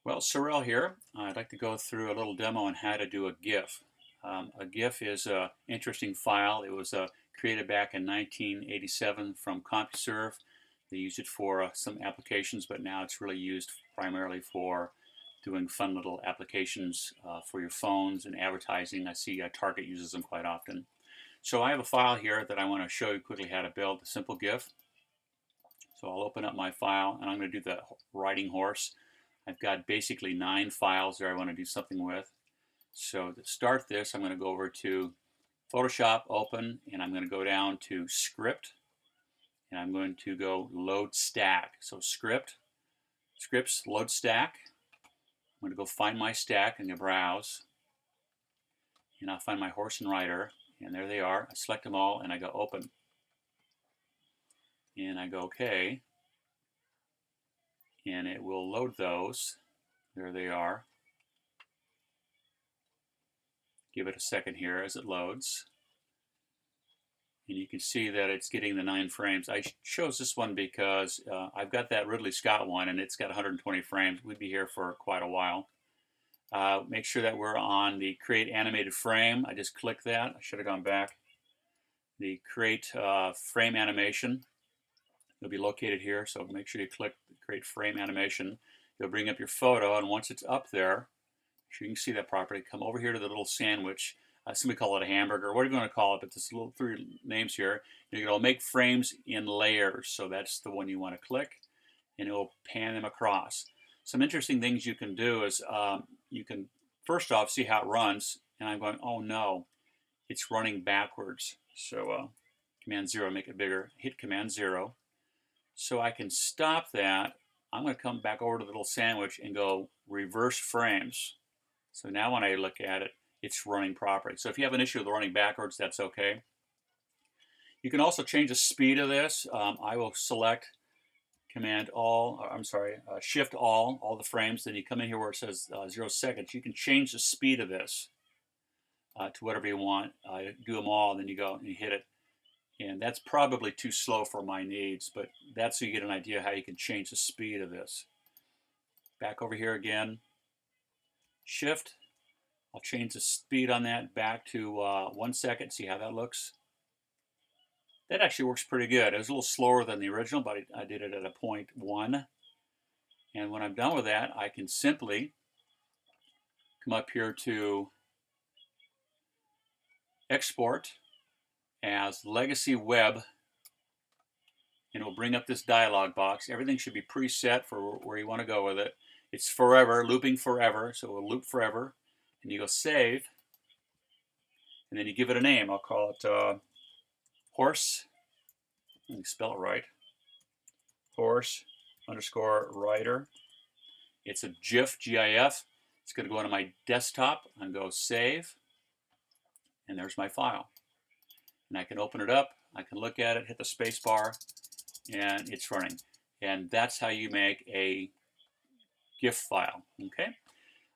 Well, Sorrel here. I'd like to go through a little demo on how to do a GIF. A GIF is an interesting file. It was created back in 1987 from CompuServe. They used it for some applications, but now it's really used primarily for doing fun little applications for your phones and advertising. I see Target uses them quite often. So I have a file here that I want to show you quickly how to build a simple GIF. So I'll open up my file and I'm going to do the riding horse. I've got basically 9 files there I want to do something with. So to start this, I'm going to go over to Photoshop, open, and I'm going to go down to Script, and I'm going to go Load Stack. So Scripts, Load Stack. I'm going to go find my stack and browse, and I'll find my horse and rider, and there they are. I select them all, and I go Open, and I go OK, and it will load those. There they are. Give it a second here as it loads. And you can see that it's getting the 9 frames. I chose this one because I've got that Ridley Scott one and it's got 120 frames. We'd be here for quite a while. Make sure that we're on the Create Animated Frame. I just click that. I should have gone back. The Create Frame Animation. It'll be located here, so make sure you click Create Frame Animation. You'll bring up your photo, and once it's up there, sure you can see that properly. Come over here to the little sandwich. Somebody call it a hamburger, whatever you want to call it, but there's little 3 names here. You're going to make frames in layers, so that's the one you want to click, and it will pan them across. Some interesting things you can do is you can first off see how it runs, and I'm going, oh no, it's running backwards. So Command 0, make it bigger. Hit Command 0. So I can stop that. I'm going to come back over to the little sandwich and go reverse frames. So now when I look at it, it's running properly. So if you have an issue with running backwards, that's okay. You can also change the speed of this. I will select Shift all the frames. Then you come in here where it says 0 seconds. You can change the speed of this to whatever you want. Do them all, and then you go and you hit it. And that's probably too slow for my needs, but that's so you get an idea how you can change the speed of this. Back over here again. Shift. I'll change the speed on that back to 1 second. See how that looks? That actually works pretty good. It was a little slower than the original, but I did it at a 0.1. And when I'm done with that, I can simply come up here to Export as Legacy Web, and it will bring up this dialog box. Everything should be preset for where you want to go with it. It's forever, looping forever, so it will loop forever. And you go Save, and then you give it a name. I'll call it horse. Let me spell it right. Horse _ rider. It's a GIF, GIF. It's going to go into my desktop and go Save, and there's my file. And I can open it up, I can look at it, hit the space bar, and it's running. And that's how you make a GIF file. Okay?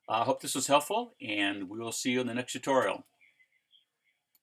I hope this was helpful, and we will see you in the next tutorial.